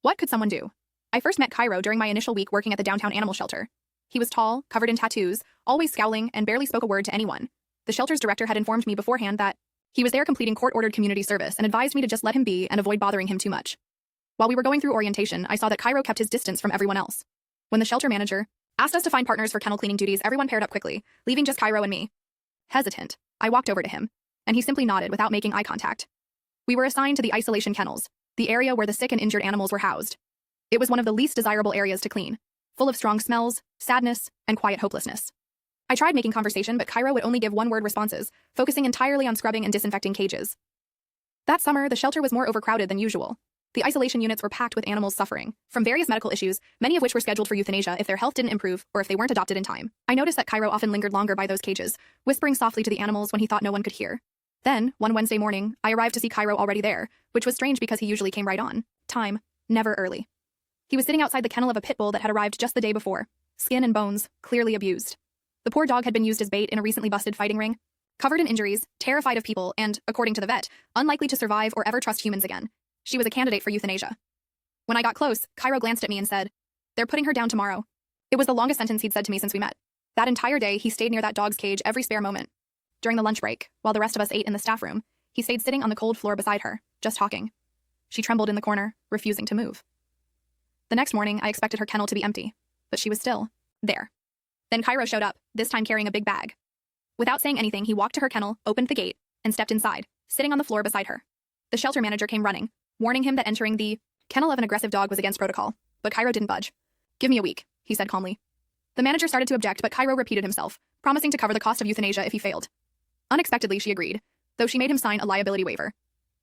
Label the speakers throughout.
Speaker 1: What could someone do? I first met Cairo during my initial week working at the downtown animal shelter. He was tall, covered in tattoos, always scowling, and barely spoke a word to anyone. The shelter's director had informed me beforehand that he was there completing court-ordered community service and advised me to just let him be and avoid bothering him too much. While we were going through orientation, I saw that Cairo kept his distance from everyone else. When the shelter manager asked us to find partners for kennel cleaning duties, everyone paired up quickly, leaving just Cairo and me. Hesitant, I walked over to him, and he simply nodded without making eye contact. We were assigned to the isolation kennels, the area where the sick and injured animals were housed. It was one of the least desirable areas to clean, full of strong smells, sadness, and quiet hopelessness. I tried making conversation, but Cairo would only give one-word responses, focusing entirely on scrubbing and disinfecting cages. That summer, the shelter was more overcrowded than usual. The isolation units were packed with animals suffering from various medical issues, many of which were scheduled for euthanasia if their health didn't improve or if they weren't adopted in time. I noticed that Cairo often lingered longer by those cages, whispering softly to the animals when he thought no one could hear. Then, one Wednesday morning, I arrived to see Cairo already there, which was strange because he usually came right on time, never early. He was sitting outside the kennel of a pit bull that had arrived just the day before, skin and bones, clearly abused. The poor dog had been used as bait in a recently busted fighting ring, covered in injuries, terrified of people, and, according to the vet, unlikely to survive or ever trust humans again. She was a candidate for euthanasia. When I got close, Cairo glanced at me and said, "They're putting her down tomorrow." It was the longest sentence he'd said to me since we met. That entire day, he stayed near that dog's cage every spare moment. During the lunch break, while the rest of us ate in the staff room, he stayed sitting on the cold floor beside her, just talking. She trembled in the corner, refusing to move. The next morning, I expected her kennel to be empty, but she was still there. Then Cairo showed up, this time carrying a big bag. Without saying anything, he walked to her kennel, opened the gate, and stepped inside, sitting on the floor beside her. The shelter manager came running, warning him that entering the kennel of an aggressive dog was against protocol, but Cairo didn't budge. "Give me a week," he said calmly. The manager started to object, but Cairo repeated himself, promising to cover the cost of euthanasia if he failed. Unexpectedly, she agreed, though she made him sign a liability waiver.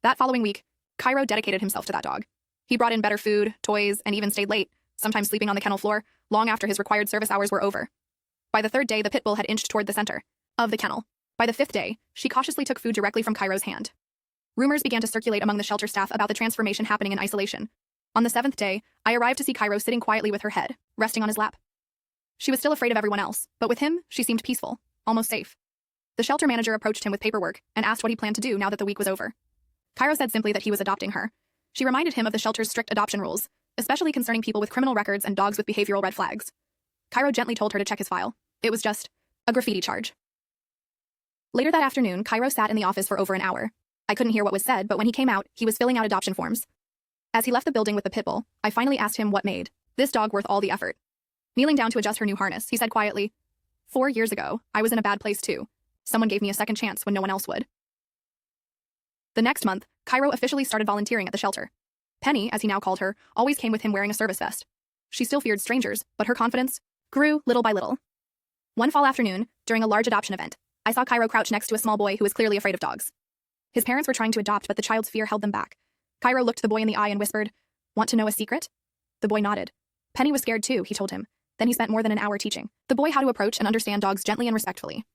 Speaker 1: That following week, Cairo dedicated himself to that dog. He brought in better food, toys, and even stayed late, sometimes sleeping on the kennel floor, long after his required service hours were over. By the third day, the pit bull had inched toward the center of the kennel. By the fifth day, she cautiously took food directly from Cairo's hand. Rumors began to circulate among the shelter staff about the transformation happening in isolation. On the seventh day, I arrived to see Cairo sitting quietly with her head resting on his lap. She was still afraid of everyone else, but with him, she seemed peaceful, almost safe. The shelter manager approached him with paperwork and asked what he planned to do now that the week was over. Cairo said simply that he was adopting her. She reminded him of the shelter's strict adoption rules, especially concerning people with criminal records and dogs with behavioral red flags. Cairo gently told her to check his file. It was just a graffiti charge. Later that afternoon, Cairo sat in the office for over an hour. I couldn't hear what was said, but when he came out, he was filling out adoption forms. As he left the building with the pit bull, I finally asked him what made this dog worth all the effort. Kneeling down to adjust her new harness, he said quietly, 4 years ago, I was in a bad place too. Someone gave me a second chance when no one else would." The next month, Cairo officially started volunteering at the shelter. Penny, as he now called her, always came with him wearing a service vest. She still feared strangers, but her confidence grew little by little. One fall afternoon, during a large adoption event, I saw Cairo crouch next to a small boy who was clearly afraid of dogs. His parents were trying to adopt, but the child's fear held them back. Cairo looked the boy in the eye and whispered, "Want to know a secret?" The boy nodded. Penny was scared too, he told him. Then he spent more than an hour teaching the boy how to approach and understand dogs gently and respectfully.